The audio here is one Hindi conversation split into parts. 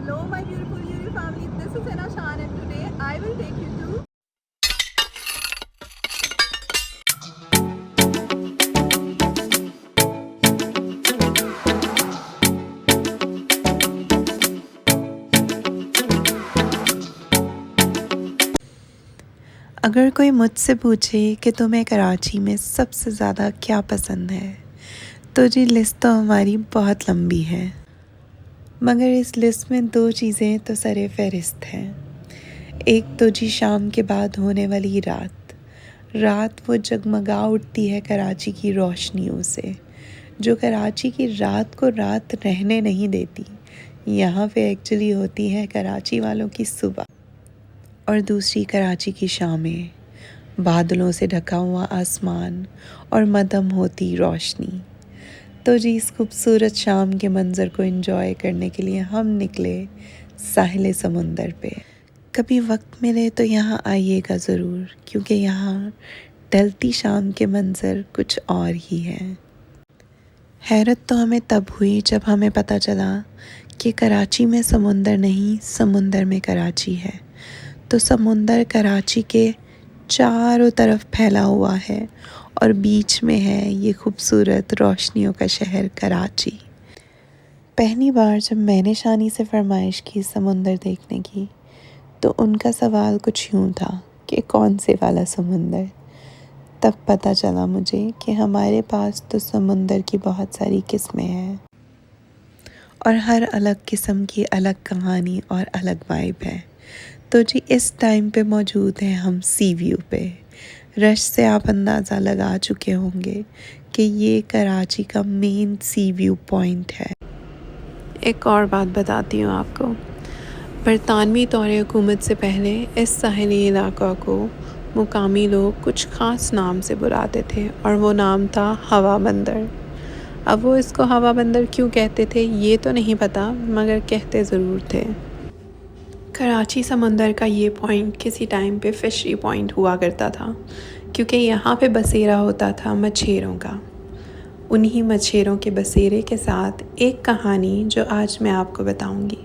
Hello my beautiful Yuri family, this is Anashan and today I will take you to अगर कोई मुझसे पूछे कि तुम्हें कराची में सबसे ज़्यादा क्या पसंद है तो जी लिस्ट तो हमारी बहुत लंबी है, मगर इस लिस्ट में दो चीज़ें तो सरे फहरिस्त हैं। एक तो जी शाम के बाद होने वाली रात वो जगमगा उठती है कराची की रोशनियों से, जो कराची की रात को रात रहने नहीं देती। यहाँ पे एक्चुअली होती है कराची वालों की सुबह। और दूसरी कराची की शामें, बादलों से ढका हुआ आसमान और मदम होती रोशनी। तो जी इस खूबसूरत शाम के मंज़र को एंजॉय करने के लिए हम निकले साहिल समुंदर पे। कभी वक्त मिले तो यहाँ आइएगा ज़रूर, क्योंकि यहाँ ढलती शाम के मंज़र कुछ और ही हैं। हैरत तो हमें तब हुई जब हमें पता चला कि कराची में समुंदर नहीं, समुंदर में कराची है। तो समुंदर कराची के चारों तरफ फैला हुआ है और बीच में है ये खूबसूरत रोशनियों का शहर कराची। पहली बार जब मैंने शानी से फरमाइश की समुंदर देखने की, तो उनका सवाल कुछ यूँ था कि कौन से वाला समुंदर। तब पता चला मुझे कि हमारे पास तो समुंदर की बहुत सारी किस्में हैं और हर अलग किस्म की अलग कहानी और अलग वाइब है। तो जी इस टाइम पे मौजूद हैं हम सी व्यू पे। रश से आप अंदाज़ा लगा चुके होंगे कि ये कराची का मेन सी व्यू पॉइंट है। एक और बात बताती हूँ आपको, बरतानवी तौर हुकूमत से पहले इस साहिली इलाका को मुकामी लोग कुछ ख़ास नाम से बुलाते थे और वो नाम था हवा बंदर। अब वो इसको हवा बंदर क्यों कहते थे ये तो नहीं पता, मगर कहते ज़रूर थे। कराची समंदर का ये पॉइंट किसी टाइम पे फ़िशरी पॉइंट हुआ करता था, क्योंकि यहाँ पे बसेरा होता था मछेरों का। उन्हीं मछेरों के बसेरे के साथ एक कहानी जो आज मैं आपको बताऊँगी।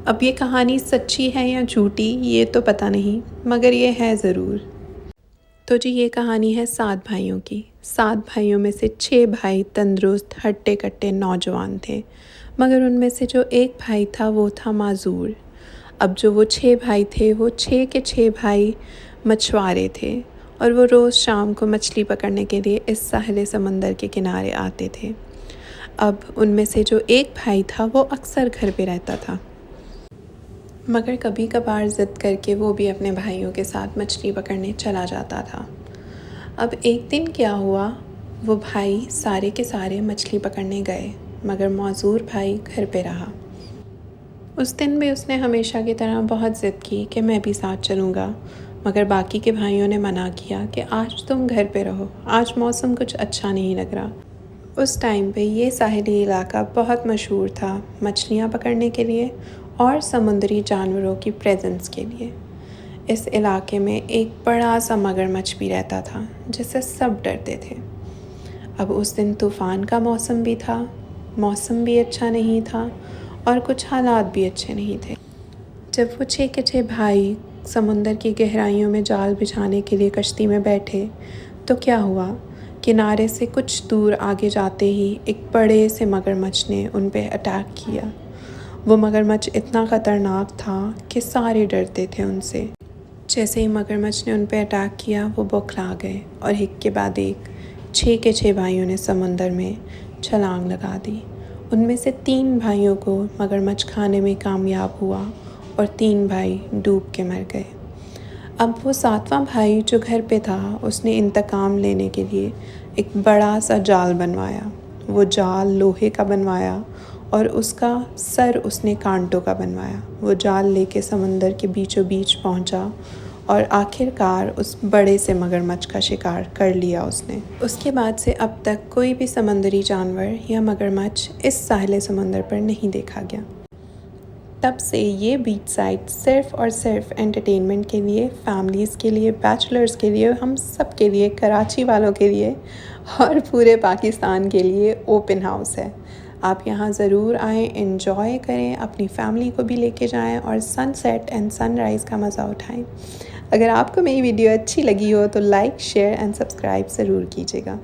अब ये कहानी सच्ची है या झूठी ये तो पता नहीं, मगर ये है ज़रूर। तो जी ये कहानी है 7 भाइयों की। 7 भाइयों में से 6 भाई तंदुरुस्त हट्टे कट्टे नौजवान थे, मगर उनमें से जो एक भाई था वो था माजूर। अब जो वो 6 भाई थे वो 6 के 6 भाई मछुआरे थे और वो रोज़ शाम को मछली पकड़ने के लिए इस साहिल समंदर के किनारे आते थे। अब उनमें से जो एक भाई था वो अक्सर घर पे रहता था, मगर कभी कभार ज़िद करके वो भी अपने भाइयों के साथ मछली पकड़ने चला जाता था। अब एक दिन क्या हुआ, वो भाई सारे के सारे मछली पकड़ने गए, मगर मौजूर भाई घर पे रहा। उस दिन भी उसने हमेशा की तरह बहुत ज़िद की कि मैं भी साथ चलूँगा, मगर बाकी के भाइयों ने मना किया कि आज तुम घर पे रहो, आज मौसम कुछ अच्छा नहीं लग रहा। उस टाइम पे ये साहिली इलाका बहुत मशहूर था मछलियाँ पकड़ने के लिए और समुद्री जानवरों की प्रेजेंस के लिए। इस इलाके में एक बड़ा सा मगरमच्छ भी रहता था जिससे सब डरते थे। अब उस दिन तूफ़ान का मौसम भी था, मौसम भी अच्छा नहीं था और कुछ हालात भी अच्छे नहीं थे। जब वो 6 के 6 भाई समुंदर की गहराइयों में जाल बिछाने के लिए कश्ती में बैठे, तो क्या हुआ, किनारे से कुछ दूर आगे जाते ही एक बड़े से मगरमच्छ ने उन पे अटैक किया। वो मगरमच्छ इतना ख़तरनाक था कि सारे डरते थे उनसे। जैसे ही मगरमच्छ ने उन पे अटैक किया वो बौखला गए और एक के बाद एक 6 के 6 भाइयों ने समंदर में छलांग लगा दी। उनमें से 3 भाइयों को मगरमच्छ खाने में कामयाब हुआ और 3 भाई डूब के मर गए। अब वो 7वां भाई जो घर पे था उसने इंतकाम लेने के लिए एक बड़ा सा जाल बनवाया। वो जाल लोहे का बनवाया और उसका सर उसने कांटों का बनवाया। वो जाल लेके समंदर के बीचों बीच पहुंचा और आखिरकार उस बड़े से मगरमच्छ का शिकार कर लिया उसने। उसके बाद से अब तक कोई भी समंदरी जानवर या मगरमच्छ इस साहिल समंदर पर नहीं देखा गया। तब से ये बीच साइड सिर्फ़ और सिर्फ एंटरटेनमेंट के लिए, फैमिलीज़ के लिए, बैचलर्स के लिए, हम सब के लिए, कराची वालों के लिए और पूरे पाकिस्तान के लिए ओपन हाउस है। आप यहाँ ज़रूर आएँ, एंजॉय करें, अपनी फैमिली को भी लेके जाएं और सनसेट एंड सनराइज़ का मज़ा उठाएं। अगर आपको मेरी वीडियो अच्छी लगी हो तो लाइक, शेयर एंड सब्सक्राइब ज़रूर कीजिएगा।